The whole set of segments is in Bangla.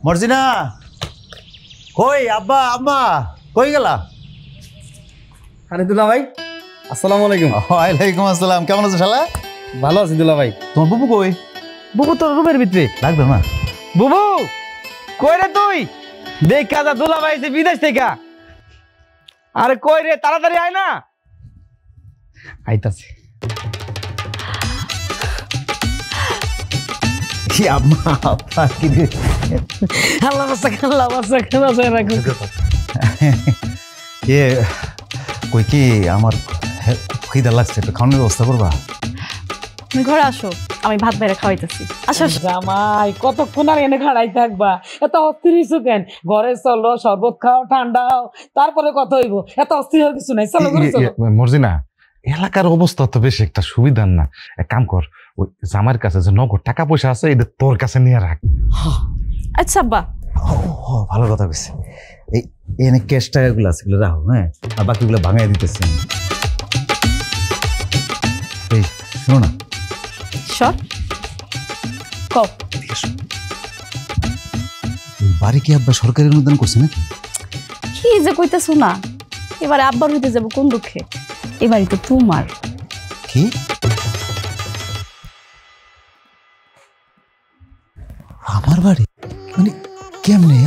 মর্জিনা কই আব্বা আম্মা কই গেলা? আরে দুলা ভাই আসসালামু আলাইকুম। ওয়ালাইকুম আসসালাম। কেমন আছো শালা? ভালো আছি দুলা ভাই। তোমার বুবু কই? বুবু তোর রুমের ভিতরে। ডাকবে না? বুবু কই রে তুই? দেখ কাজা দুলা ভাই যে বিদেশ থেকে। আরে কই রে তাড়াতাড়ি আয় না। আইতাছে। কি আম্মা আব্বা কি রে? আল্লাহ বাসা রাখো। এ কই কি আমার খিদা লাগছে, একটু খাওয়ানোর ব্যবস্থা করবা? তুমি ঘরে আসো, আমি ভাত বেড়ে খাওয়াইতেছি। আসো জামাই কতক্ষণ আর এনে খাড়াই থাকবা? এত অস্থির হইছো কেন? ঘরে চলো, শরবত খাও, ঠান্ডা হও, তারপরে কথা হইব। এত অস্থির হওয়ার কিছু নাই, চলো ঘরে চলো। মর্জিনা, এলাকার অবস্থা তো বেশি একটা সুবিধার না। এক কাম কর, ওই জামার কাছে যে নগদ টাকা পয়সা আছে এটা তোর কাছে নিয়ে রাখ। আচ্ছা আব্বা। ভালো কথা কইছে। এই এনে ক্যাশ টাকাগুলো আছে, এগুলো রাখো। হ্যাঁ, আর বাকিগুলো ভাঙাই দিতেছি। এই শোনো না, সর কও। বাড়ি কি আব্বা সরকারি অনুদান করছে নাকি? কি যে কইতেছো না, এবারে আব্বার হইতে যাবো কোন দুঃখে? এবারই তো তোমার। কি আমার বাড়ি? মানে কেমনে?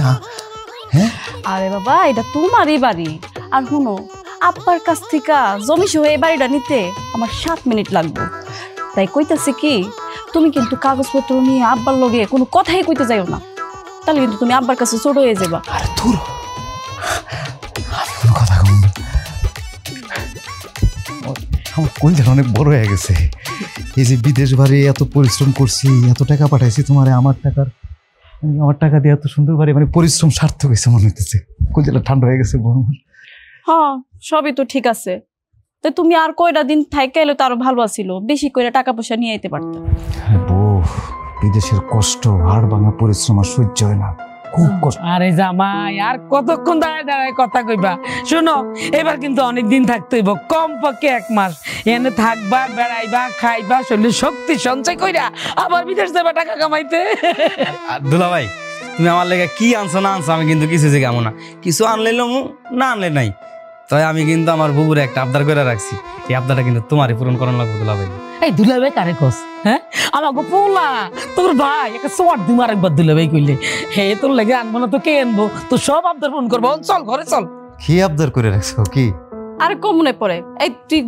হ্যাঁ আরে বাবা, এটা তোমারই বাড়ি। আর শুনো, আব্বার কাছ থেকে জমি সহ এই বাড়িটা নিতে আমার 7 মিনিট লাগবে। তাই কইতাছি কি, তুমি কিন্তু কাগজপত্র নিয়ে আব্বার লগে কোনো কথাই কইতে যাইও না, তাহলে কিন্তু তুমি আব্বার কাছে ছোট হয়ে যাবা। আরে ধুর, আমি কোনো কথা কম না। আমার কলজাটা অনেক বড় হয়ে গেছে। এই যে বিদেশ বাড়ি এত পরিশ্রম করছি, এত টাকা পাঠাইছি তোমার, আমার টাকা দিয়ে এত সুন্দর বাড়ি, মানে পরিশ্রম সার্থক হয়েছে মনে হইতেছে। কলজাটা ঠান্ডা হয়ে গেছে। হ্যাঁ, সবই তো ঠিক আছে। তো তুমি আর কয়টা দিন থাইকা এলে তো আরো ভালো ছিল, বেশি করে টাকা পয়সা নিয়ে যেতে পারতাম। বিদেশের কষ্ট, হাড় ভাঙা পরিশ্রম আর সহ্য হয় না, খুব কষ্ট। আরে জামাই, আর কতক্ষণ দাঁড়ায় দাঁড়ায় কথা কইবা? শোনো, এবার কিন্তু অনেক দিন থাকতে হইব, কমপক্ষে 1 মাস। এনে থাকবা, বেড়াইবা, খাইবা, শরীরে শক্তি সঞ্চয় কইরা আবার বিদেশ যাবা টাকা কামাইতে। দুলা ভাই, তুমি আমার লেগে কি আনছো না আনছো আমি কিন্তু কিছু যে কেমন না, কিছু আনলে না আনলে নাই। তাই আমি কিন্তু আমার বুবুরে একটা আবদার করে রাখছি, এই আবদারটা কিন্তু তোমারই পূরণ করানো লাগবে দুলা ভাই। এই দুলা ভাই কারে কস? হ্যাঁ, আমার পোলা তোর ভাই একটা সোয়ার দিম আরেকবার দুলা ভাই কইলে। হে তোর লেগে আনবো না তো কে আনবো? তো সব আবদার পূরণ করবো। চল ঘরে চল। কি আবদার করে রাখছো? কি আরে কমনে পড়ে, এই তুই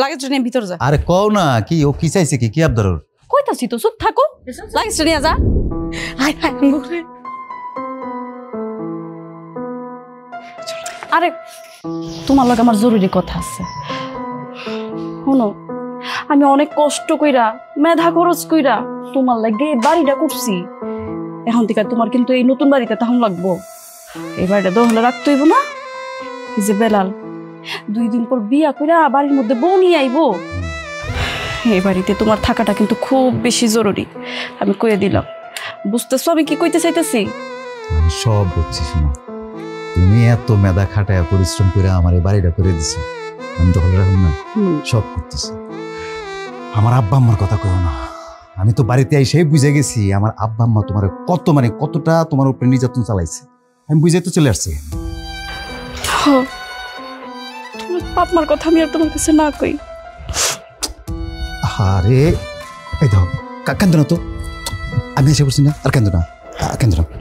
লাগেজ নিয়ে ভিতর যা। আরে কও না, কি ও কি চাইছে? কি আবদার ওর? কইতাছি তো, চুপ থাকো, লাগেজ নিয়ে যা। আরে তোমার লগে আমার জরুরি কথা আছে। শোনো, আমি অনেক কষ্ট কইরা, মেধা খরচ কইরা তোমার লাগে বাড়িটা করছি। এখন থেকে তোমার কিন্তু এই নতুন বাড়িতে তখন লাগবো। এই বাড়িটা দখলে রাখতে হইব না? এই যে বেলাল 2 দিন পর বিয়া কইরা বাড়ির মধ্যে বউ নিয়ে আইবো। এই বাড়িতে তোমার থাকাটা কিন্তু খুব বেশি জরুরি, আমি কইয়ে দিলাম। বুঝতেছো আমি কি কইতে চাইতেছি? আমি সব বুঝছিস না, তুমি এত মেধা খাটায় পরিশ্রম করে আমার এই বাড়িটা করে দিছো, আমি দখল রাখুন না, সব করতেছি। আমার আব্বা আম্মার কথা কইও না, আমি তো বাড়িতে এসেই বুঝে গেছি আমার আব্বা আম্মা তোমার কতটা তোমার উপরে নির্যাতন চালাইছে। আমি বুঝে তো চলে আসছি। তোমার বাপ মার কথা আমি আর তোমার কাছে না কই। আরে এই দাও, কেন্দ্র না তো, আমি এসে করছি না, আর কেন্দ্র না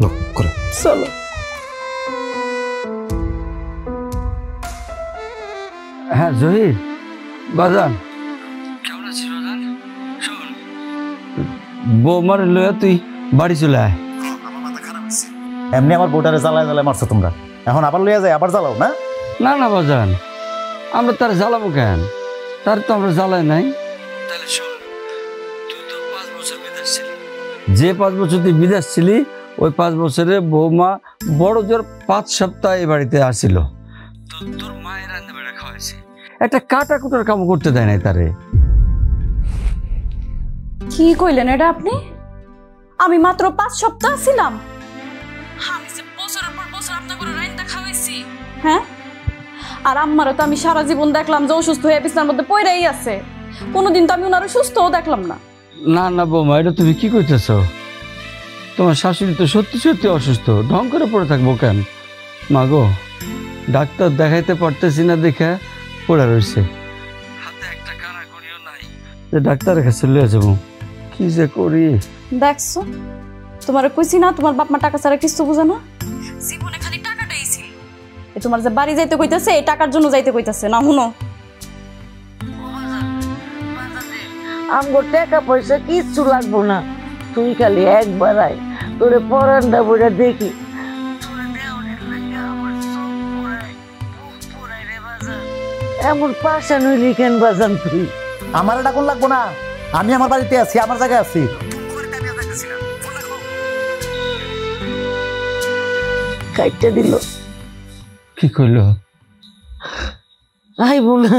লোক করে চলো। হ্যাঁ জহির বাজান, কেমন আছিস বাজান? শোন, বৌমার লইয়া তুই বাড়ি চলে আয়। এমনি আমার বোটারে জ্বালায় মারছো তোমরা, এখন আবার লইয়া যায়, আবার জ্বালাও না? না না বাজান, আমরা তার জ্বালাবো কেন? তার তো আমরা জ্বালাই নাই। তাহলে শোন, তুই তো 5 বছর বিদেশ ছিলি, যে 5 বছর তুই বিদেশ ছিলি ওই 5 বছরে বৌমা বড় জোর 5 সপ্তাহ এই বাড়িতে আসছিল। তোর মায়ের রান্না বেড়া খাওয়াইছে, একটা কাটা কুটার কাম করতে দেয় নাই তারে। কি কইলেন এটা আপনি? আমি মাত্র 5 সপ্তাহ ছিলাম, আমি যে বছরের পর বছর আপনার করে রান্না খাওয়াইছি। হ্যাঁ, আর আম্মারও তো আমি সারা জীবন দেখলাম যে অসুস্থ হয়ে বিছানার মধ্যে পড়েই আছে, কোনোদিন তো আমি ওনারও সুস্থও দেখলাম না। না না বৌমা, এটা তুমি কি কইতেছ? তোমার শাশুড়ি তো সত্যি সত্যি অসুস্থ, ঢং করে পড়ে থাকবো কেন? মা গো, ডাক্তার দেখাইতে পারতেছি না দেখে পড়ে রয়েছে, হাতে একটা কানা করিও নাই যে ডাক্তারের কাছে লিয়ে যাবো। কি যে করি। দেখছো, তোমার কইছি না তোমার বাপ মা টাকা ছাড়া কিছু বুঝে না, জীবনে খালি টাকাটাই ছিল। এ তোমার যে বাড়ি যাইতে কইতাছে এই টাকার জন্য যাইতে কইতাছে না। শুনো, আমগো টাকা পয়সা কিচ্ছু লাগবো না, তুই খালি একবার আয়, তোরে পরান্ডা বইরা দেখি। এমন পাশা নইলি কেন বাজান তুই? আমার এটা কোন লাগবো না, আমি আমার বাড়িতে আছি, আমার জায়গায় আছি। কাইটটা দিল, কি কইল? আইব না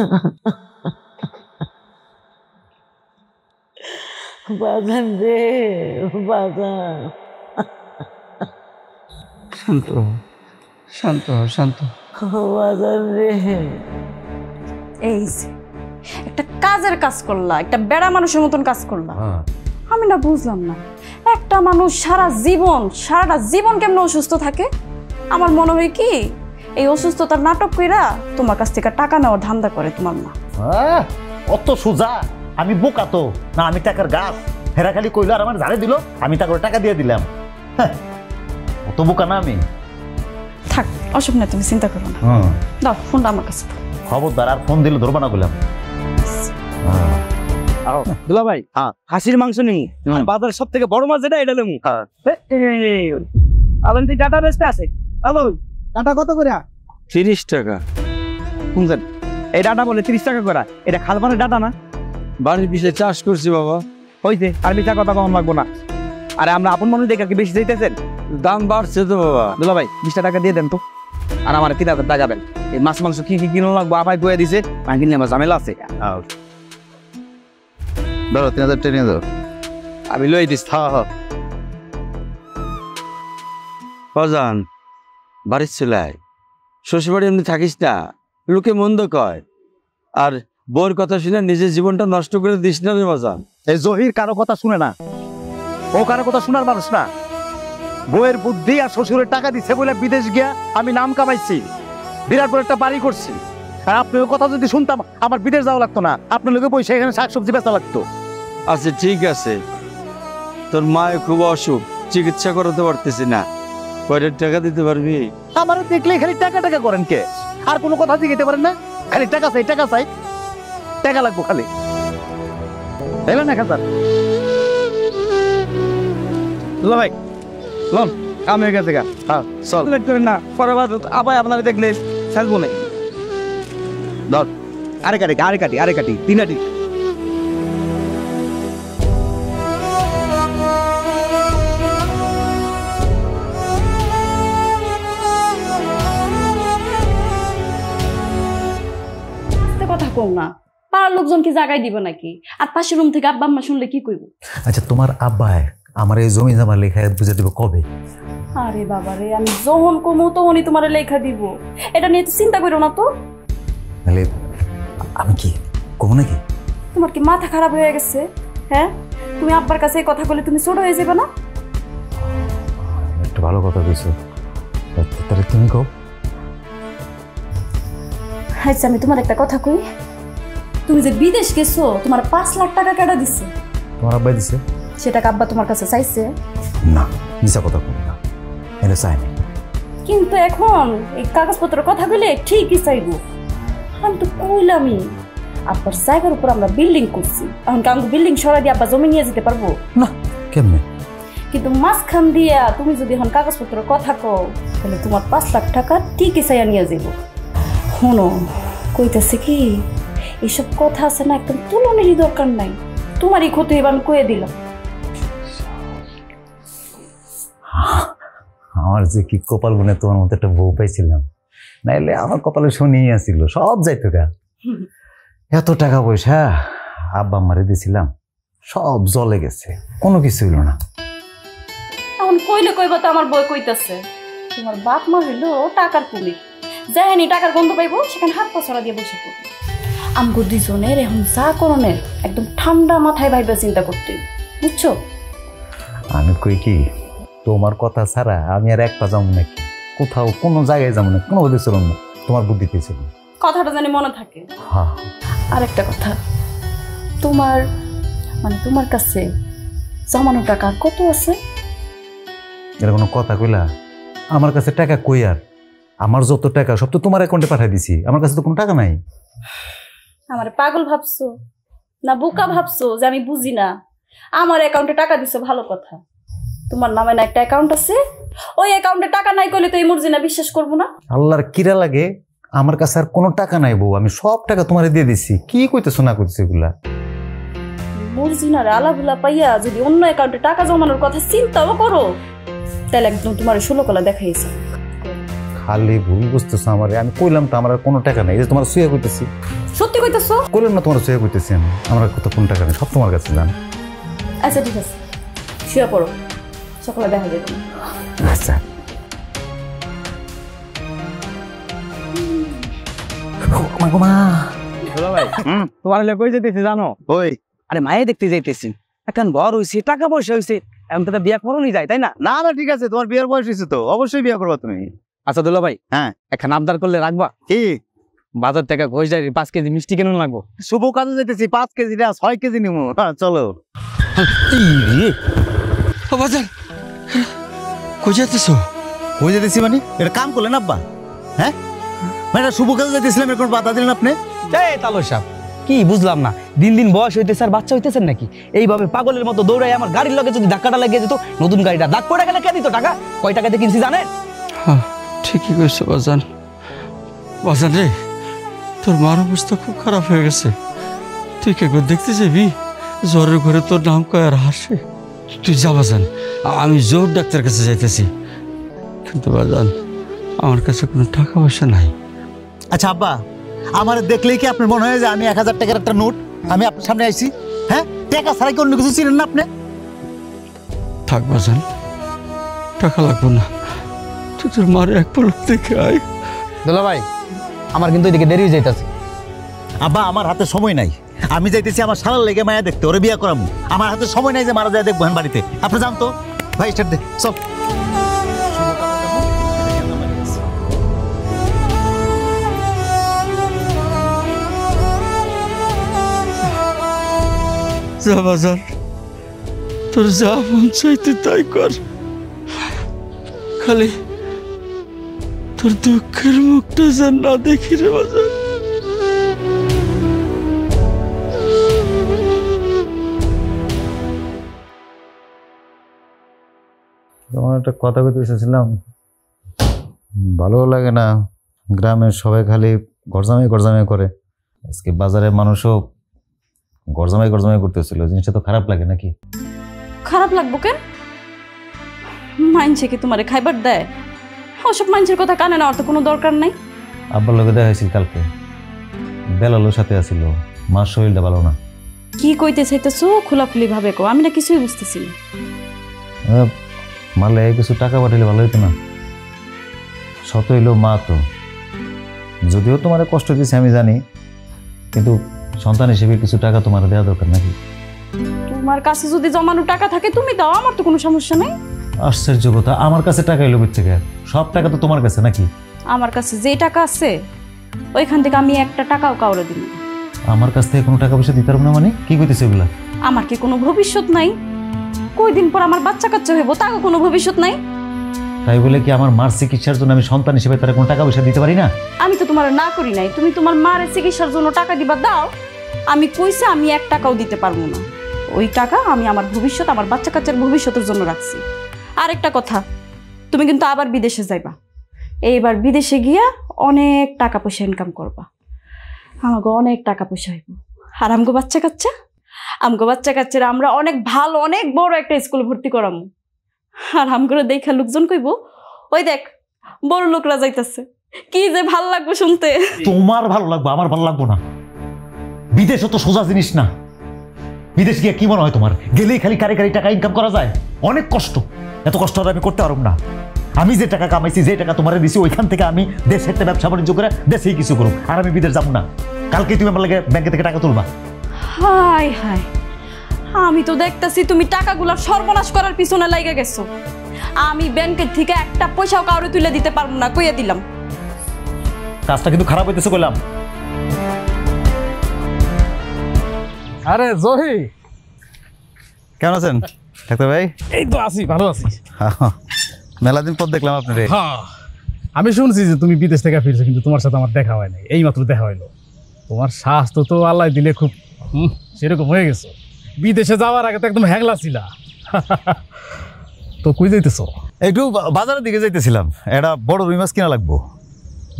বাজান রে, বাজান। শান্ত শান্ত শান্ত বাজান রে। এই যে একটা কাজের কাজ করলা, একটা বেড়া মানুষের মতন কাজ করলা। আমি না বুঝলাম না, একটা মানুষ সারাটা জীবন কেমন অসুস্থ থাকে? আমার মনে হয় কি এই অসুস্থতার নাটক কইরা তোমার কাছ থেকে টাকা নেওয়ার ধান্দা করে তোমার মা। অত সোজা? আমি বোকা তো না, আমি টাকার গাছ। হেরা খালি কইলো আর আমার ঝাড়ে দিল, আমি তাকে টাকা দিয়ে দিলাম। অত বোকা না আমি। থাক, অসুখ না, তুমি চিন্তা করো না। দাও ফোনটা আমার কাছে দাও। খবরদার আর ফোন দিলে ধরবো না বললাম। দুলা ভাই, খাসির মাংস নিমু, বাজারের সব থেকে বড় মাছ যেটা এটা নেমু। আবার ডাটা বেচতে আছে। ডাটা কত করে? 30 টাকা। শুনছেন, এই ডাটা বলে 30 টাকা করে। এটা খালপানের ডাটা না? বাড়ির পিছিয়ে চাষ করছি বাবা। হইছে, আর মিথ্যা কথা কম লাগবো না। আরে আমরা আপন মানুষ দেখে আর কি বেশি চাইতেছেন? দাম বাড়ছে তো বাবা। দুলা ভাই 20 টাকা দিয়ে দেন তো, আর আমার 3000 টাকা যাবেন। এই মাছ মাংস কি কি কিনো লাগবো আমায় বয়ে দিছে, আমি কিনলে আমার ঝামেলা আছে। ধরো 3000 টাকা নিয়ে দাও। আমি লই দিস। বাজান, বাড়ির ছেলাই শ্বশুর বাড়ি এমনি থাকিস না, লোকে মন্দ কয়। আর বউর কথা শুনে নিজের জীবনটা নষ্ট করে দিস না রে বাজান। এই জহির কারো কথা শুনে না, ও কারো কথা শোনার মানুষ না। বউয়ের বুদ্ধি আর শ্বশুরের টাকা দিচ্ছে বলে বিদেশ গিয়া আমি নাম কামাইছি, বিরাট বড় একটা বাড়ি করছি। আর আপনার কথা যদি শুনতাম আমার বিদেশ যাওয়া লাগতো না, আপনার লোকে পয়সা এখানে শাকসবজি বেচা লাগতো। আচ্ছা ঠিক আছে, তোর মায়ের খুব অসুখ, চিকিৎসা করাতে পারতেছি না, কয়টা টাকা দিতে পারবি? আমার দেখলে খালি টাকা টাকা করেন কে? আর কোনো কথা জিজ্ঞেতে পারেন না? খালি টাকা চাই, টাকা চাই, টাকা লাগবো খালি। এলেন 1000। দুলা ভাই লন, কাম হয়ে গেছে গা। হ্যাঁ চল। লেট করেন না, পরে আবার আপনারা দেখলে ছাড়বো না। ধর, আরে কাটি 3 আটি। কথা কম না, পাড়ার লোকজন কি জায়গায় দিব নাকি? আর পাশের রুম থেকে আব্বা আম্মা শুনলে কি কইব? আচ্ছা তোমার আব্বা আমার এই জমি জমা লেখা বুঝে দেবো কবে? আরে বাবা রে, আমি যখন কমু তখনই তোমার লেখা দিব, এটা নিয়ে তো চিন্তা করো না তো। তাহলে আমি কি কমু নাকি? তোমার কি মাথা খারাপ হয়ে গেছে? হ্যাঁ, তুমি আব্বার কাছে এই কথা বলে তুমি ছোট হয়ে যাবে না? একটা ভালো কথা কইছো, তাহলে তুমি কও। আচ্ছা আমি তোমার একটা কথা কই, তুমি যে বিদেশ গেছো তোমার 5 লাখ টাকা কেটে দিচ্ছে। তোমার আব্বাই দিছে? সেটা আব্বা তোমার কাছে চাইছে? না, মিছা কথা কই না, এটা চাইনি। কিন্তু এখন এই কাগজপত্রের কথা কইলে ঠিকই চাইবো। আমি তো কইলামই আব্বার জায়গার উপর আমরা বিল্ডিং করছি, এখন কাম বিল্ডিং সরাই দিয়ে আব্বা জমি নিয়ে যেতে পারবো না? কেমনে? কিন্তু মাঝখান দিয়া তুমি যদি এখন কাগজপত্রের কথা কও তাহলে তোমার 5 লাখ টাকা ঠিকই চাইয়া নিয়ে যাবো। শোনো, কইতেছে কি এইসব কথা আছে না, একদম তুলনেরই দরকার নাই, তোমারই ক্ষতি এবার কয়ে দিলাম। আমার যে কি কপাল গুনে তোমার মতো একটা বউ পাইছিলাম, নাইলে আমার কপালে শনিই আসছিল, সব যাইতো গা। এত টাকা পয়সা আব্বা আম্মারে দিয়েছিলাম, সব জলে গেছে, কোনো কিছু হইল না। এখন কইলে কইবা তো আমার বই কইতাছে তোমার বাপ মা হইলো টাকার কুমির, যেখানে টাকার গন্ধ পাইবো সেখানে হাত পা ছড়া দিয়ে বসে পড়বো। আমগো দুজনের এখন যা করণের একদম ঠান্ডা মাথায় ভাইবা চিন্তা করতে, বুঝছো? আমি কই কি তোমার কথা ছাড়া আমি আর একটা যাবো নাকি, কোথাও কোনো জায়গায় যাবো না, কোনো বলতে চলুন না, তোমার বুদ্ধিতে ছিল। কথাটা জানি মনে থাকে। হ্যাঁ আরেকটা কথা, তোমার তোমার কাছে জমানো টাকা কত আছে? এর কোনো কথা কইলা? আমার কাছে টাকা কই আর, আমার যত টাকা সব তো তোমার অ্যাকাউন্টে পাঠিয়ে দিছি, আমার কাছে তো কোনো টাকা নাই। আমার পাগল ভাবছো না বোকা ভাবছো যে আমি বুঝি না? আমার অ্যাকাউন্টে টাকা দিছো ভালো কথা, তোমার নামে না একটা অ্যাকাউন্ট আছে, ওই অ্যাকাউন্টে টাকা নাই কইলে তো এই মর্জিনা বিশ্বাস করবো না। আল্লাহর কিরা লাগে, আমার কাছে আর কোনো টাকা নাই বউ, আমি সব টাকা তোমারে দিয়ে দিছি। কি কইতেছো না কইতেছো এগুলা? মর্জিনার আলাগুলা পাইয়া যদি অন্য অ্যাকাউন্টে টাকা জমানোর কথা চিন্তাও করো, তাহলে একদম তোমার 16 কলা দেখাইছে। খালি ভুল বুঝতেছো আমারে, আমি কইলাম তো আমার আর কোনো টাকা নাই, এই যে তোমার শুয়ে কইতেছি। সত্যি কইতেছো? কইলাম না তোমার শুয়ে কইতেছি আমি, আমার কত কোন টাকা নেই, সব তোমার কাছে জান। আচ্ছা ঠিক আছে, শুয়ে পড়ো, সকালে দেখা যাবে। আচ্ছা তোমার হলে কই যেতেছি জানো? ওই আরে মায়ে দেখতে যাইতেছি, এখন ঘর হইছে, টাকা পয়সা হইছে, এখন তো বিয়া করোনি যায়, তাই না? না না ঠিক আছে, তোমার বিয়ের বয়স হয়েছে তো, অবশ্যই বিয়ে করবা তুমি। আচ্ছা দুলা ভাই, হ্যাঁ এখন আবদার করলে রাখবা? কি? বাজার থেকে ঘোষ যাই 5 কেজি মিষ্টি কেন লাগবো? শুভ কাজে যেতেছি, 5 কেজি না 6 কেজি নিবো। হ্যাঁ চলো। বাজার কই যেতেছো? কই যেতেছি মানে? এটা কাম করলেন আব্বা? হ্যাঁ মানে এটা শুভ কাজে যেতেছিলাম, এরকম বাধা দিলেন আপনি? এই তালুর সাহেব, কি বুঝলাম না, দিন দিন বয়স হইতেছে আর বাচ্চা হইতেছেন নাকি? এইভাবে পাগলের মতো দৌড়াই আমার গাড়ির লগে যদি ধাক্কাটা লেগে যেত, নতুন গাড়িটা দাগ পড়ে গেলে কে দিত টাকা? কয় টাকা দিয়ে কিনছি জানেন? হ্যাঁ ঠিকই কইছো বাজান। বাজান রে, তোর মার অবস্থা খুব খারাপ হয়ে গেছে, তুই একবার দেখতে যাবি? জ্বরের ঘরে তোর নাম কয় আর হাসে। তুই যা বাজান, আমি জোর ডাক্তার কাছে যাইতেছি, কিন্তু বাজান আমার কাছে কোনো টাকা পয়সা নাই। আচ্ছা আব্বা, আমার দেখলেই কি আপনার মনে হয় যে আমি 1000 টাকার একটা নোট আমি আপনার সামনে আইছি? হ্যাঁ টাকা ছাড়া কি অন্য কিছু চিনেন না আপনি? থাক বাজান, টাকা লাগবো না, তুই তোর মার এক পলক দেখে আয়। দুলা ভাই, আমার কিন্তু এদিকে দেরি হয়ে যাইতেছে। আব্বা আমার হাতে সময় নাই, আমি যাইতেছি আমার শালার লেগে মায়া দেখতে, ওরে বিয়া করাবো। আমার হাতে সময় নাই যে মারা যায় দেখবো বাড়িতে। আপনি জানতো ভাই, স্টার্ট দে চল। যা বাজার, তোর যা মন চাইতে তাই কর, খালি তোর দুঃখের মুখটা যেন না দেখি রে বাজার। তোমার একটা কথা বলতে এসেছিলাম, ভালো লাগে না, গ্রামের সবাই খালি গরজামাই করে, আজকে বাজারে মানুষও গরজামাই করতেছিল, জিনিসটা তো খারাপ লাগে নাকি? খারাপ লাগবো কেন? মাইনছে কি তোমারে খাইবার দেয়? ওসব মানুষের কথা কানে নেওয়ার তো কোনো দরকার নাই। আব্বার লোকে দেখা হয়েছিল কালকে, বেলালোর সাথে আসিল, মার শরীরটা ভালো না। কি কইতে চাইতেছো খোলাখুলি ভাবে কো, আমি না কিছুই বুঝতেছি না। মারলে কিছু টাকা পাঠাইলে ভালো হইতো না? শত হইলো মা তো, যদিও তোমার কষ্ট দিয়েছে আমি জানি, কিন্তু সন্তান হিসেবে কিছু টাকা তোমার দেওয়া দরকার নাকি? তোমার কাছে যদি জমানো টাকা থাকে তুমি দাও, আমার তো কোনো সমস্যা নাই। আশ্চর্য কথা, আমার কাছে টাকা এলো কোথা থেকে? সব টাকা তো তোমার কাছে নাকি? আমার কাছে যে টাকা আছে ওইখান থেকে আমি একটা টাকাও কাউরে দিব না। আমার কাছ থেকে কোনো টাকা পয়সা দিতে পারবো না মানে? কি কইতেছে এগুলা? আমার কি কোনো ভবিষ্যৎ নাই? কয়দিন পর আমার বাচ্চা কাচ্চা হইব, তাকে কোনো ভবিষ্যৎ নাই? তাই বলে কি আমার মার চিকিৎসার জন্য আমি সন্তান হিসেবে তার কোনো টাকা পয়সা দিতে পারি না? আমি তো তোমার না করি নাই, তুমি তোমার মার চিকিৎসার জন্য টাকা দিবা দাও। আমি কইছে আমি 1 টাকাও দিতে পারবো না, ওই টাকা আমি আমার ভবিষ্যৎ, আমার বাচ্চা কাচ্চার ভবিষ্যতের জন্য রাখছি। আরেকটা কথা, তুমি কিন্তু আবার বিদেশে যাইবা, এইবার বিদেশে গিয়া অনেক টাকা পয়সা ইনকাম করবা, আমাকে অনেক টাকা পয়সা হইব। আর আমগো বাচ্চা কাচ্চারা আমরা অনেক ভালো, অনেক বড় একটা স্কুলে ভর্তি করামু। আর আমগুলো দেখা লোকজন কইব, ওই দেখ বড় লোকরা যাইতেছে, কি যে ভাল লাগবে শুনতে। তোমার ভালো লাগবে, আমার ভালো লাগবো না। বিদেশ তো সোজা জিনিস না। বিদেশ গিয়ে কি মনে হয় তোমার? গেলেই খালি কারি টাকা ইনকাম করা যায়? অনেক কষ্ট, এত কষ্ট আমি করতে পারব না। আমি যে টাকা কামাইছি, যে টাকা তোমারে দিছি, ওইখান থেকে আমি দেশে একটা ব্যবসা বাণিজ্য করে দেশেই কিছু করুম। আর আমি বিদেশ যাবো না। কালকে তুমি আমার লাগে ব্যাংকে থেকে টাকা তুলবা। হাই হাই, আমি তো দেখতেছি তুমি টাকাগুলা সর্বনাশ করার পিছনে লাগা গেছো। আমি ব্যাংকের থেকে একটা পয়সাও কাউরে তুলে দিতে পারবো না, কইয়া দিলাম। কাজটা কিন্তু খারাপ হইতেছে কইলাম। আরে জহি, কেমন আছেন ডাক্তার ভাই? এই তো আছি, ভালো আছি। মেলা দিন পর দেখলাম আপনারে। হ্যাঁ, আমি শুনছি যে তুমি বিদেশ থেকে ফিরছো, কিন্তু তোমার সাথে আমার দেখা হয় নাই, এই মাত্র দেখা হইলো। তোমার স্বাস্থ্য তো আল্লাহ দিলে খুব সেরকম হয়ে গেছে। বিদেশে যাওয়ার আগে তো একদম হ্যাংলা ছিলা। তো কই যাইতেছো? একটু বাজারের দিকে যাইতেছিলাম, একটা বড় রুই মাছ কিনা লাগবো।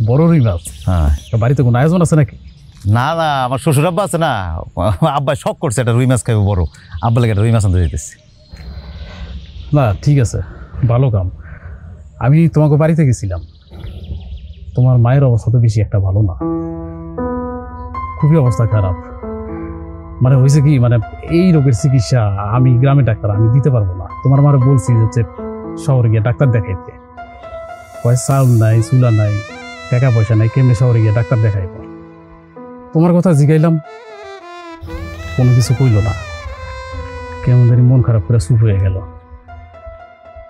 বড় রুই মাছ? হ্যাঁ। বাড়িতে কোনো আয়োজন আছে নাকি? না না, আমার শ্বশুর আব্বা আছে না, আব্বা শখ করছে একটা রুই মাছ খাইবো বড়, আব্বা লাগে একটা রুই মাছ আনতে যাইতেছি। না ঠিক আছে, ভালো কাম। আমি তোমাকে বাড়িতে গেছিলাম, তোমার মায়ের অবস্থা তো বেশি একটা ভালো না, খুবই অবস্থা খারাপ। মানে হয়েছে কি, মানে এই রোগের চিকিৎসা আমি গ্রামে ডাক্তার, আমি দিতে পারবো না। তোমার মারে বলছি যে শহরে গিয়ে ডাক্তার দেখাইতে, কয় চাউল নাই, চুলা নাই, টাকা পয়সা নাই, কেমনি শহরে গিয়ে ডাক্তার দেখাইব। তোমার কথা জিগাইলাম, কোনো কিছু কইল না, কেমন জানি মন খারাপ করে চুপ হয়ে গেল।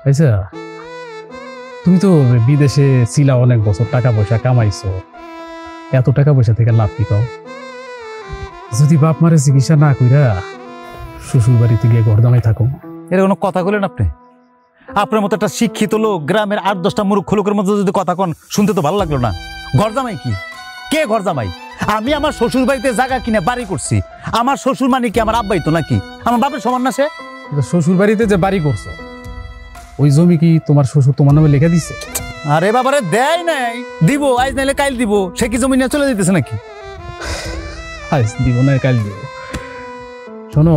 আচ্ছা, তুমি তো বিদেশে ছিলা অনেক বছর, টাকা পয়সা কামাইছো, এত টাকা পয়সা থেকে লাভ কি পাও? যদি বাপ মারে চিকিৎসা না কইরা শ্বশুর বাড়িতে গিয়ে ঘর দামাই থাকো। এর কোনো কথা বলেন আপনি? আপনার মতো একটা শিক্ষিত লোক গ্রামের 8-10টা মূর্খ লোকের মতো যদি কথা কন, শুনতে তো ভালো লাগলো না। ঘর জামাই কি? কে ঘর জামাই? আমি আমার শ্বশুর বাড়িতে জায়গা কিনে বাড়ি করছি, আমার শ্বশুর মানে কি আমার আব্বাই তো নাকি? আমার বাপের সমান না সে? শ্বশুর বাড়িতে যে বাড়ি করছো, ওই জমি কি তোমার শ্বশুর তোমার নামে লিখে দিছে? আরে বাবারে, দেয় নাই, দিব, আজ নাইলে কাইল দিব। সে কি জমি নিয়ে চলে দিতেছে নাকি? আজ দিব না, কাল দিব। শোনো,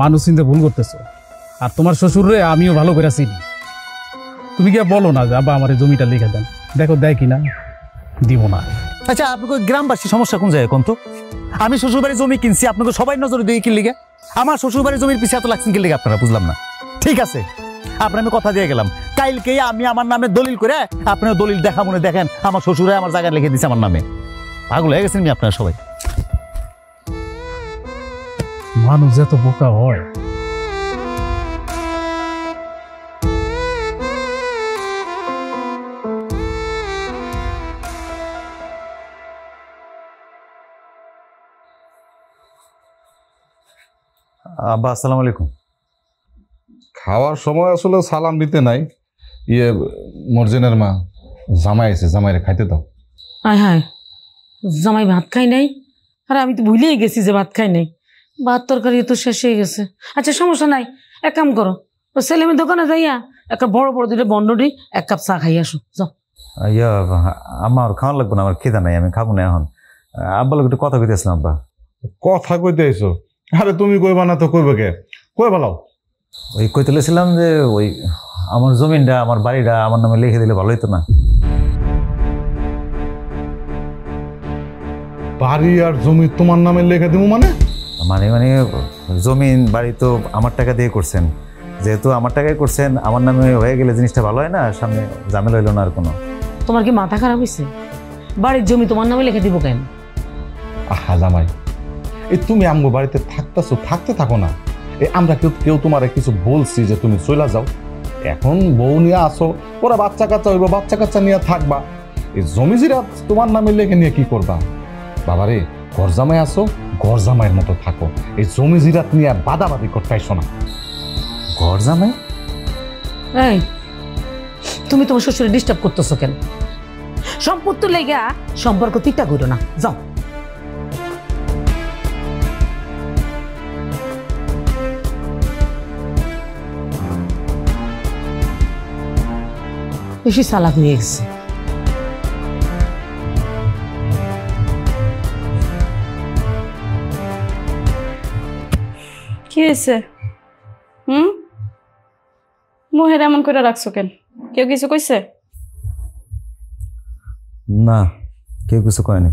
মানুষ চিন্তা ভুল করতেছো, আর তোমার শ্বশুরে আমিও ভালো করে চিনি। তুমি কি বলো না যে আব্বা আমার এই জমিটা লিখে দেন, দেখো দেয় কিনা। দিব না। আচ্ছা, আপনাকে গ্রামবাসী সমস্যা কোন জায়গায় কোন তো? আমি শ্বশুর বাড়ির জমি কিনছি, আপনাকে সবাই নজরে দিয়ে কি লিগে? আমার শ্বশুর বাড়ির জমির পিছিয়ে এত লাগছেন কি লিগে আপনারা? বুঝলাম না। ঠিক আছে, আপনার আমি কথা দিয়ে গেলাম, কালকেই আমি আমার নামে দলিল করে, আপনার দলিল দেখা মনে দেখেন আমার শ্বশুরে আমার জায়গায় লিখে দিচ্ছে আমার নামে। পাগল হয়ে গেছেন আপনারা সবাই। মানুষ এত বোকা হয়? আব্বা আসসালামু আলাইকুম। খাওয়ার সময় আসলে সালাম দিতে নাই। ইয়ে, মর্জিনের মা জামাই আছে, জামাইরে খাইতে দাও। হায় হায়, জামাই ভাত খাই নাই? আর আমি তো ভুলেই গেছি যে ভাত খাই নাই। ভাত তরকারি তো শেষ হয়ে গেছে। আচ্ছা সমস্যা নাই, এক কাম করো, ও সেলিমের দোকানে যাইয়া একটা বড় বড় দুটো বন্ডটি 1 কাপ চা খাই আসো, যাও। ইয়া, আমার খাওয়ান লাগবে না, আমার খিদা নাই, আমি খাবো না এখন। আব্বা লোক একটু কথা কইতেছিলাম। আব্বা কথা কইতে আইছো? আরে তুমি কইবা না তো কইবে কে? কই বলাও। ওই কই তুলেছিলাম যে ওই আমার জমিনটা, আমার বাড়িটা আমার নামে লিখে দিলে ভালো হইতো না? বাড়ি আর জমি তোমার নামে লিখে দিব মানে? মানে মানে জমিন বাড়ি তো আমার টাকা দিয়ে করছেন, যেহেতু আমার টাকায় করছেন, আমার নামে হয়ে গেলে জিনিসটা ভালো হয় না, সামনে ঝামেলা হইলো না আর কোনো। তোমার কি মাথা খারাপ হয়েছে? বাড়ির জমি তোমার নামে লিখে দিব কেন? আহা জামাই, এই তুমি আমগো বাড়িতে থাকতেছো, থাকতে থাকো না। এই আমরা কেউ তোমার কিছু বলছি যে তুমি চলে যাও? এখন বউ নিয়ে আসো, ওরা বাচ্চা কাচ্চা হইব, বাচ্চা কাচ্চা নিয়ে থাকবা। এই জমি জিরা তোমার নামে লেখে নিয়ে কি করবা? বাবারে, ঘর জামাই আসো, ঘর জামাইয়ের মতো থাকো। এই জমি জিরাত নিয়ে বাদাবাদি করতে আইসো না। ঘর জামাই? এই, তুমি তোমার শ্বশুরে ডিস্টার্ব করতেছো কেন? সম্পত্তি লেগা সম্পর্ক তিতা করো না, যাও। বেশি চালাক হয়ে গেছে। কি হয়েছে? মুহের এমন করে রাখছো কেন? কেউ কিছু কইছে? না, কেউ কিছু কয়নি।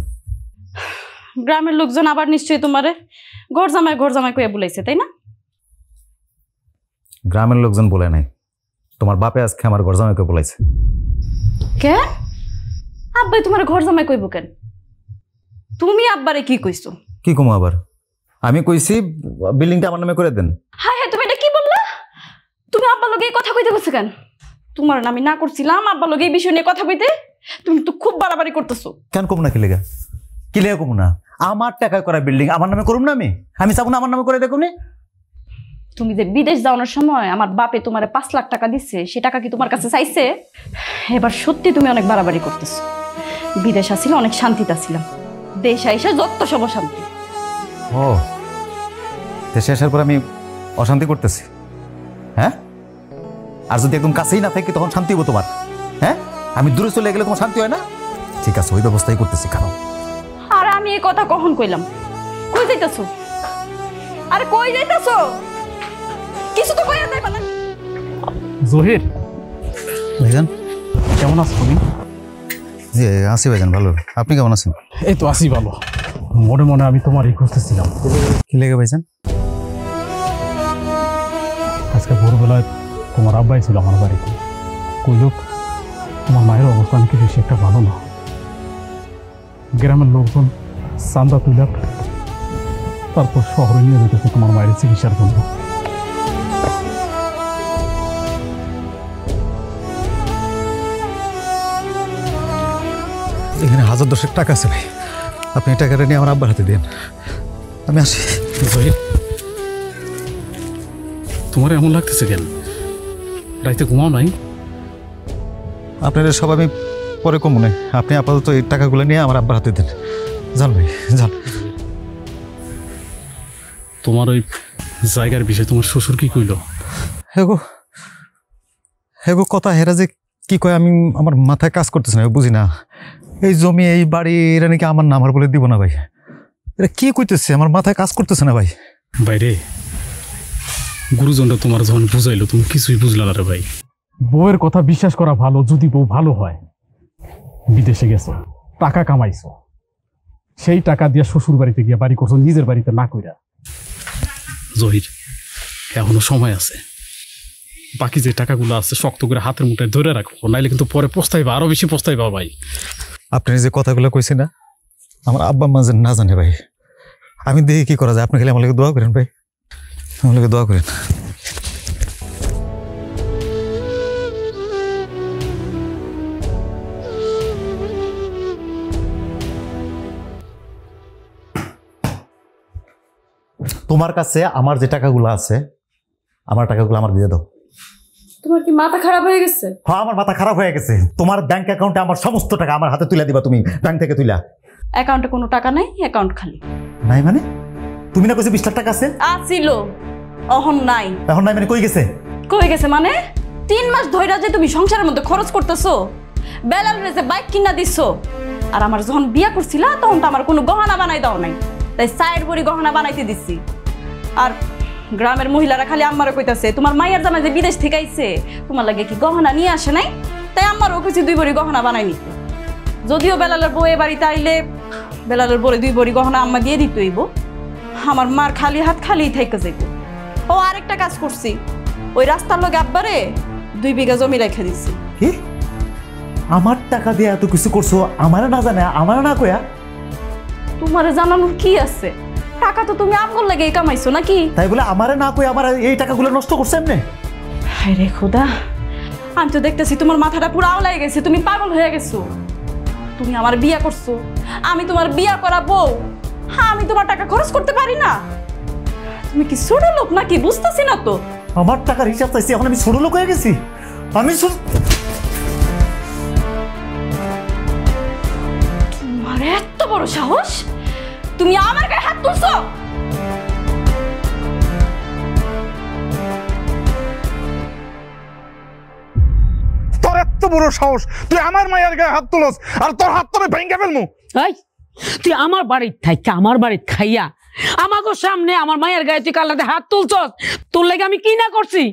গ্রামের লোকজন আবার নিশ্চয়ই তোমারে ঘর জামাই কইয়া বলাইছে, তাই না? গ্রামের লোকজন বলে নাই, তোমার বাপে আজকে আমার ঘর জামাইকে বলাইছে। কে? আব্বাই তোমার ঘর জামাই কইব কেন? তুমি আব্বারে কি কইছো? কি কমো আবার? আমি কইছি বিল্ডিংটা আমার নামে করে দেন। হায় হায়, তুমি এটা কি বললা? তুমি আব্বার লগে এই কথা কইতে গেছো কেন? তোমার না আমি না করছিলাম আব্বা লগে এই বিষয় নিয়ে কথা বলতে, তুমি তো খুব বাড়াবাড়ি করতেছো। কেন কম না কি লেগা? কি লেগা কম না? আমার টাকায় করা বিল্ডিং আমার নামে করুম না? আমি চাবো না আমার নামে করে দেখুন। তুমি যে বিদেশ যাওয়ানোর সময় আমার বাপে তোমারে 5 লাখ টাকা দিচ্ছে, সে টাকা কি তোমার কাছে চাইছে? এবার সত্যি তুমি অনেক বাড়াবাড়ি করতেছো। বিদেশ আসছিল অনেক শান্তিতে আসছিলাম, দেশ আইসা যত সব শান্তি। ও দেশে আসার পর আমি অশান্তি করতেছি? হ্যাঁ, আর যদি একদম কাছেই না থাকি তখন শান্তি হবো তোমার? হ্যাঁ, আমি দূরে চলে গেলে তোমার শান্তি হয় না? ঠিক আছে, ওই ব্যবস্থাই করতেছি। কারণ আর আমি এই কথা কখন কইলাম? কই যাইতাছো? আরে কই যাইতাছো? কিছু তো কইয়া যাইবা না। জহির ভাইজান কেমন আছো তুমি? জি আছি ভাইজান, ভালো। আপনি কেমন আছেন? এই তো আছি ভালো। মনে মনে আমি তোমারই খুঁজতেছিলাম। কি লেগে ভাইজান? আজকে ভোরবেলায় তোমার আব্বাই ছিল আমার বাড়িতে। কইল তোমার মায়ের অবস্থা নাকি বেশি একটা ভালো না। গ্রামের লোকজন চান্দা তুলে তারপর শহরে নিয়ে যেতেছে তোমার মায়ের চিকিৎসার জন্য। এখানে 1000-10 টাকা আছে ভাই, আপনি টাকাটা নিয়ে আমার আব্বার হাতে দিন, আমি আসি। জহির তোমার এমন লাগতেছে কেন? রাইতে ঘুমাও নাই? আপনাদের সব আমি পরে কম মনে, আপনি আপাতত এই টাকাগুলো নিয়ে আমার আব্বার হাতে দেন। যান ভাই যান। তোমার ওই জায়গার বিষয়ে তোমার শ্বশুর কি কইল? হেগো কথা হেরা যে কি কয় আমি আমার মাথায় কাজ করতেছে না, বুঝি না। এই জমি এই বাড়ি এরা নাকি আমার নামার বলে দিব না ভাই। এটা কি কইতেছে, আমার মাথায় কাজ করতেছে না ভাই। বাইরে গুরুজনরা তোমার যখন বুঝাইলো তুমি কিছুই বুঝলা না রে ভাই। বউয়ের কথা বিশ্বাস করা ভালো যদি বউ ভালো হয়। বিদেশে গেছো, টাকা কামাইছো, সেই টাকা দিয়ে শ্বশুর বাড়িতে গিয়ে বাড়ি করছো, নিজের বাড়িতে না কইরা। জহির এখনো সময় আছে, বাকি যে টাকাগুলো আছে শক্ত করে হাতের মুঠায় ধরে রাখো, নাইলে কিন্তু পরে পস্তাইবা, আরো বেশি পস্তাইবা ভাই। আপনি যে কথাগুলো কইছেন না, আমার আব্বা মা না জানে ভাই, আমি দেখি কি করা যায়। আপনি খালি আমার লাগে দোয়া করেন ভাই, আমার লাগে দোয়া করেন। তোমার কাছে আমার যে টাকাগুলো আছে, আমার টাকাগুলো আমার দিয়ে দাও। তোমার কি মাথা খারাপ হয়ে গেছে? হ্যাঁ আমার মাথা খারাপ হয়ে গেছে। তোমার ব্যাংক অ্যাকাউন্টে আমার সমস্ত টাকা আমার হাতে তুলে দিবা তুমি, ব্যাংক থেকে তুইলা। অ্যাকাউন্টে কোনো টাকা নাই, অ্যাকাউন্ট খালি। নাই মানে? তুমি না কইছো 20 লাখ টাকা আছে? আছিল, অহন নাই। এখন নাই মানে কই গেছে? কই গেছে মানে 3 মাস ধইরা যে তুমি সংসারের মধ্যে খরচ করতেছো, বেলাল রে যে বাইক কিনা দিছো, আর আমার যখন বিয়া করছিলা তখন তো আমার কোনো গহনা বানাই দাও নাই, তাই সাইড বড়ি গহনা বানাইতে দিছি। আর গ্রামের মহিলারা খালি আম্মারে কইতাছে তোমার মাইয়ার জামাই যে বিদেশ থেকে আইছে তোমার লাগে কি গহনা নিয়ে আসে নাই, তাই আম্মারও কইছি 2 বড়ি গহনা বানাই নিতে। যদিও বেলালের বউ এ বাড়িতে আইলে বেলালের বড়ে 2 বড়ি গহনা আম্মা দিয়ে দিত হইব, আমার মার খালি হাত খালি থাইকা যাইব। ও আরেকটা কাজ করছি, ওই রাস্তার লগে আব্বারে 2 বিঘা জমি রেখে দিছি। কি আমার টাকা দিয়ে এত কিছু করছো, আমারে না জানে, আমারে না কইয়া? তোমারে জানানোর কি আছে, টাকা তো তুমি আমগর লাগেই কামাইছো নাকি? তাই বলে আমারে না কই আমার এই টাকাগুলো নষ্ট করছে এমনি? হায় রে খোদা, আমি তো দেখতেছি তোমার মাথাটা পুরো আওলাই গেছে, তুমি পাগল হয়ে গেছো। তুমি আমার বিয়া করছো, আমি তোমার বিয়া করা বউ, হ্যাঁ আমি তোমার টাকা খরচ করতে পারি না? তুমি কি ছোট লোক নাকি? বুঝতেছি না তো। আমার টাকার হিসাব চাইছি, এখন আমি ছোট লোক হয়ে গেছি? আমি তোমার এত বড় সাহস, তুমি আমার গায়ে হাত তুলছো? তোর এত বড় সাহস, তুই আমার মায়ের গায়ে হাত তুলস, আর তোর হাত তোরে ভেঙে ফেলমু। এই তুই আমার বাড়ির থাইকা আমার বাড়ির খাইয়া আমাকে সামনে আমার মায়ের গায়ে তুই কালাতে হাত তুলছস? তোর লাগে আমি কি না করছি?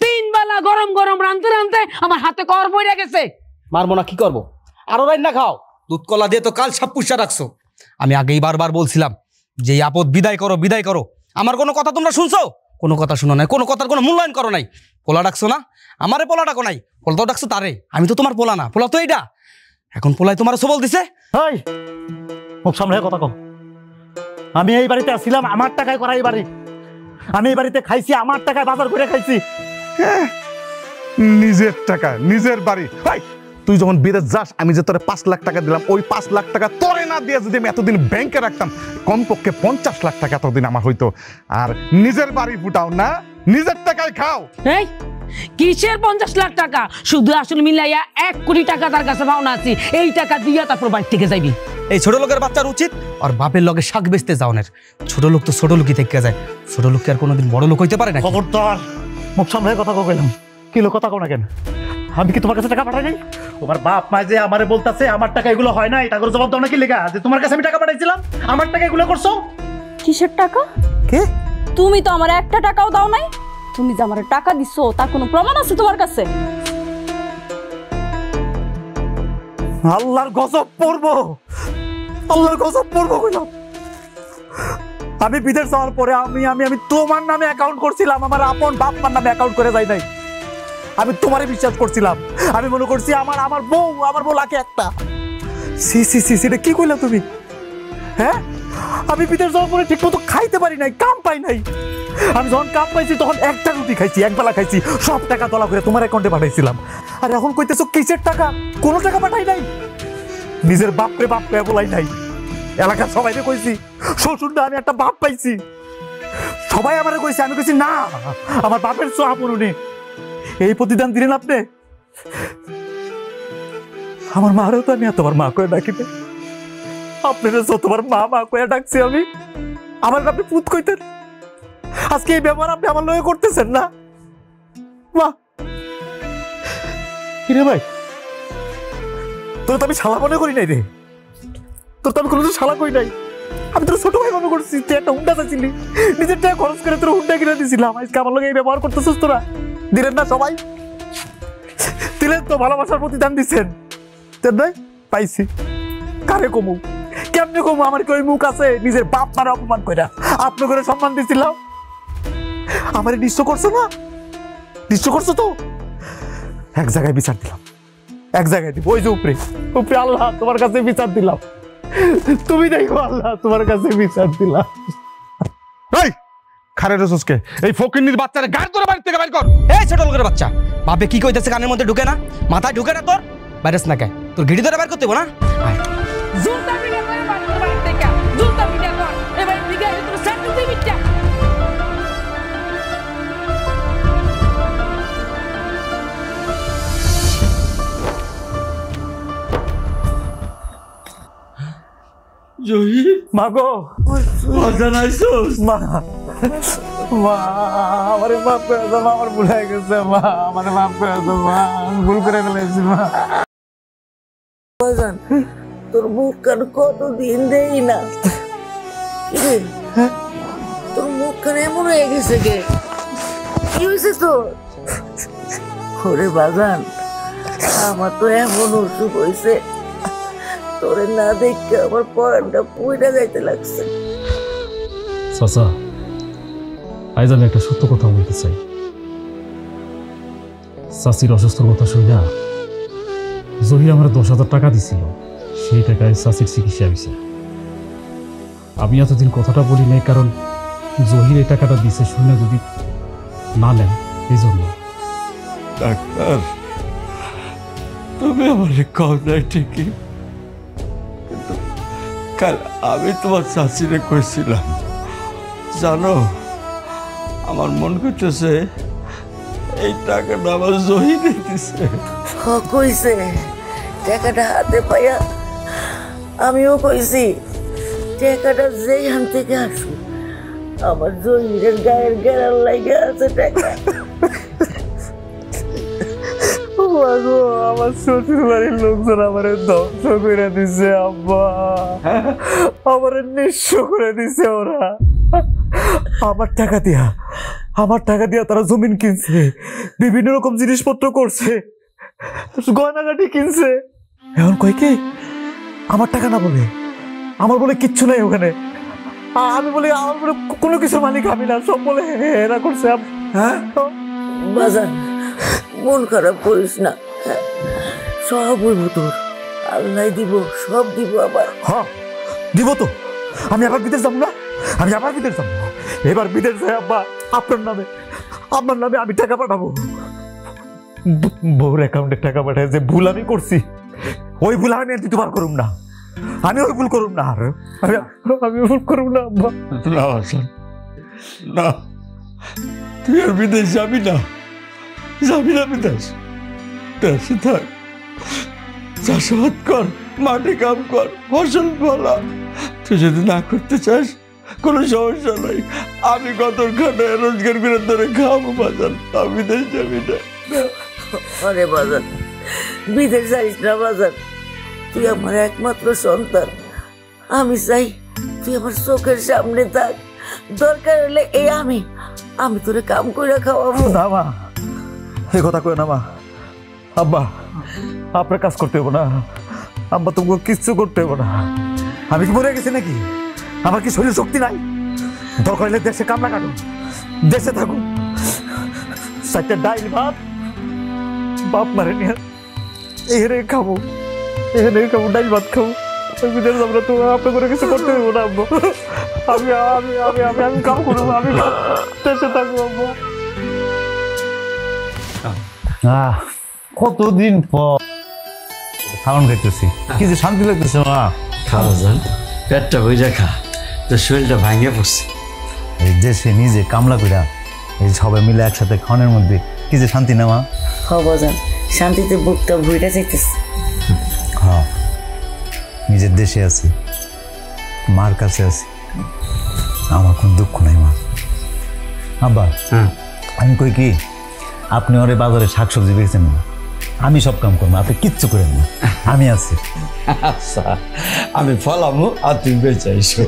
3 বেলা গরম গরম রাঁধতে রাঁধতে আমার হাতে কর পড়ে গেছে। মারবো না কি করবো? আরো রান্না খাও। দুধ কলা দিয়ে তো কাল সব পুষা রাখছো। আমি আগেই বারবার বলছিলাম যে এই আপদ বিদায় করো, বিদায় করো। আমার কোনো কথা তোমরা শুনছো? কোনো কথা শুনো নাই, কোনো কথার কোনো মূল্যায়ন করো নাই। পোলা ডাকছো না, আমারে পোলা ডাকো নাই, পোলাটাও ডাকছো তারে। আমি তো তোমার পোলা না, পোলা তো এইটা। এখন পোলাই তোমার সবল দিছে। এই মুখ সামনে কথা কও। আমি এই বাড়িতে আসছিলাম আমার টাকায় করা এই বাড়ি, আমি এই বাড়িতে খাইছি আমার টাকায়, বাজার করে খাইছি। নিজের টাকা নিজের বাড়ি। ভাই তুই যখন বিদেশ যাস আমি যে তোরে 5 লাখ টাকা দিলাম, ওই 5 লাখ টাকা তোরে না দিয়ে যদি আমি এতদিন ব্যাংকে রাখতাম, কমপক্ষে 50 লাখ টাকা এতদিন আমার হইতো। আর নিজের বাড়ি ফুটাও না, নিজের টাকায় খাও। এই কিসের 50 লাখ টাকা? শুধু আসল মিলাইয়া 1 কোটি টাকা তার কাছে পাওনা আছে। এই টাকা দিয়া তারপর বাড়ি থেকে যাইবি। এই ছোট লোকের বাচ্চার উচিত আর বাপের লগে শাক বেচতে যাওনের। ছোট লোক তো ছোট লোকই থেকে যায়, ছোট লোক কি আর কোনোদিন বড় লোক হইতে পারে না? খবরদার মুখ সামনে কথা কইলাম। কি লোক কথা কো না কেন? আমি কি তোমার কাছে টাকা পাঠাই নাই? তোমার বাপ মা যে আমারে বলতাছে আমার টাকা এগুলো হয় না, টাকার জবাব দাও না কি লেগা যে তোমার কাছে আমি টাকা পাঠাইছিলাম? আমার টাকা এগুলো করছো? কিসের টাকা? কে? তুমি তো আমার একটা টাকাও দাও নাই। তুমি যে আমার টাকা দিছো তার কোনো প্রমাণ আছে তোমার কাছে? আল্লাহর গজব পড়বো, আল্লাহর গজব পড়বো কইলাম। আমি বিদেশ যাওয়ার পরে আমি আমি আমি তোমার নামে অ্যাকাউন্ট করছিলাম, আমার আপন বাপ মার নামে অ্যাকাউন্ট করে যাই নাই। আমি তোমারে বিশ্বাস করছিলাম, আমি মনে করছি আমার বউ লাখে একটা। সি সি সি এটা কি কইলা তুমি? হ্যাঁ আমি বিদেশ যাওয়ার পরে ঠিক মতো খাইতে পারি নাই, কাম পাই নাই। আমি যখন কাম পাইছি তখন একটা রুটি খাইছি, একবেলা খাইছি, সব টাকা দলা করে তোমার অ্যাকাউন্টে পাঠাইছিলাম। আর এখন কইতেছো কিসের টাকা? কোনো টাকা পাঠাই নাই, নিজের বাপরে বলাই নাই। এলাকার সবাইকে কইছি শ্বশুর না আমি একটা বাপ পাইছি, সবাই আমারে কইছে, আমি কইছি না আমার বাপের সোয়া পড়ুনি। এই প্রতিদান দিলেন আপনি। আমার মারেও তো আমি এতবার মা কয়ে ডাকি না, আপনারা যতবার মা মা কয়ে ডাকছি আমি, আমার আপনি পুত কইতেন। আজকে এই ব্যবহার আপনি আমার লয়ে করতেছেন না? মা কিরে ভাই, তোর তো আমি শালা মনে করি নাই রে, তোর তো আমি কোনো শালা কই নাই। আমি তোর ছোট ভাই মনে করছি, তুই একটা হুন্ডা চাইছিলি, নিজের টাকা খরচ করে তোর হুন্ডা কিনে দিয়েছিলাম। আজকে আমার লগে এই ব্যবহার করতেছিস তোরা? দিলেন না সবাই? দিলেন তো, ভালোবাসার প্রতিদান দিচ্ছেন। নাই পাইছি, কারে কমু কেমনে কমু? আমার কি ওই মুখ আছে? নিজের বাপ মারা অপমান কইরা আপনি করে সম্মান দিছিলাম, আমার নিশ্চয় করছো না? নিশ্চয় করছো তো? এক জায়গায় বিচার দিলাম, এক জায়গায় দিব, ওই যে উপরে উপরে আল্লাহ তোমার কাছে বিচার দিলাম। তুমি দেখো আল্লাহ তোমার কাছে বিচার দিলাম। এই খারের রসুসকে এই ফকিন্নির বাচ্চারে গাড়ি তোর বাড়ি থেকে বাইর কর। এই ছোট লোকের বাচ্চা, বাপে কি কইতেছে কানের মধ্যে ঢুকে না, মাথায় ঢুকে না তোর? বাইরেস না কে? তোর গিড়ি ধরে বাইর করতে হইব না? জুতা পিটা করে বাড়ি থেকে, জুতা পিটা কর। এবার দিকে তোর সাথে দিবি টা। জহি মা গো, জানাইছস? মা মা আমারে মাফ করে দাও মা, আমার ভুল হয়ে গেছে মা, আমারে মাফ করে দাও মা, আমি ভুল করে ফেলেছি মা। বাজান তোর মুখ কান কতদিন দেই না, তোর মুখ কান এমন হয়ে গেছে গে? কি হয়েছে তোর? ওরে বাজান আমার তো এমন অসুখ হয়েছে, তোরে না দেখে আমার পরানটা পুইটা যাইতে লাগছে। চাচা আজ আমি একটা সত্য কথা বলতে চাই। চাচির অসুস্থর কথা শুনে জহির আমার 10,000 টাকা দিছিল, সেই টাকায় চাচির চিকিৎসা হয়েছে। আমি এতদিন কথাটা বলি নাই, কারণ জহির এই টাকাটা দিছে শুনে যদি না নেন এই জন্য। ডাক্তার তুমি আমার কম নাই ঠিকই, কিন্তু কাল আমি তোমার চাচিরে কইছিলাম, জানো আমার মন করতেছে এই টাকাটা আমার জহিরে দিছে। কইছে টাকাটা হাতে পাইয়া আমিও কইছি টাকাটা যেইখান থেকে আসুক আমার জহিরের গায়ের গেরার লাগে আছে টাকা। আমার শ্বশুর বাড়ির লোকজন আমারে ধ্বংস করে দিছে আব্বা, আমারে নিঃস্ব করে দিছে ওরা। আমার টাকা দিয়া তারা জমিন কিনছে, বিভিন্ন রকম জিনিসপত্র করছে, গয়নাগাটি কিনছে। এখন কয় কি আমার টাকা না বলে, আমার বলে কিচ্ছু নাই ওখানে। আমি বলি আমার বলে কোনো কিছুর মালিক আমি না, সব বলে এরা করছে। হ্যাঁ বাজান মন খারাপ করিস না, সব হইব তোর, আল্লাহ দিব, সব দিব। আবার হ্যাঁ দিব তো, আমি আবার বিদেশ যাবো না, আমি আবার বিদেশ যাবো। এবার বিদেশ যাই আব্বা আপনার নামে আমি টাকা পাঠাবো। বউর অ্যাকাউন্টে টাকা পাঠায় যে ভুল আমি করছি, ওই ভুল আমি আর দ্বিতীয়বার করুম না। আমি ওই ভুল করুম না, আর আমি ভুল করুম না আব্বা। না হাসান, না, তুই আর বিদেশ যাবি না, যাবি না বিদেশ। দেশে থাক, চাষাবাদ কর, মাঠে কাম কর, ফসল ফলা। তুই যদি না করতে চাস কোনো সমস্যা নাই, আমি কত খাটায় রোজগার করে ধরে খাবো বাজার। আমি বিদেশ যাবি না। আরে বাজার, বিদেশ যাইস না বাজার, তুই আমার একমাত্র সন্তান। আমি চাই তুই আমার চোখের সামনে থাক। দরকার হলে আমি তোরে কাম করে খাওয়াবো। না মা, এই কথা কই না মা। আব্বা, আপনার কাজ করতে হবো না। আব্বা, তোমাকে কিচ্ছু করতে হবো না। আমি কি মরে গেছি নাকি? আমার কি শরীর শক্তি নাই? দরকার হলে দেশে কামনা কাটুন, দেশে থাকুন, সাথে ডাইল ভাত বাপ মারে নিয়ে এখানে খাবো, এখানে খাবো, ডাইল ভাত খাবো। বিদেশ আমরা তো আপনার করে কিছু করতে হবো না আব্বা। আমি আমি আমি আমি আমি কাম করবো, আমি দেশে থাকবো আব্বা। কতদিন পর খাওয়ান খাইতেছি, কি যে শান্তি লাগতেছে মা। খাওয়া যান, পেটটা ভইরা খা, তোর শরীরটা ভাঙে পড়ছে। এই দেশে নিজে কামলা কইরা এই সবাই মিলে একসাথে খাওয়ানোর মধ্যে কি যে শান্তি না মা। বাজান, শান্তিতে বুকটা ভুইটা যাইতেছে। হ্যাঁ, নিজের দেশে আছি, মার কাছে আছি, আমার কোনো দুঃখ নাই মা। আব্বা, আমি কই কি, আপনি ওরে বাজারে শাকসবজি বেচেন না, আমি সব কাম করবো, আপনি কিচ্ছু করেন না, আমি আছি। আচ্ছা, আমি ফলামু আর তুই বেঁচে আইসো।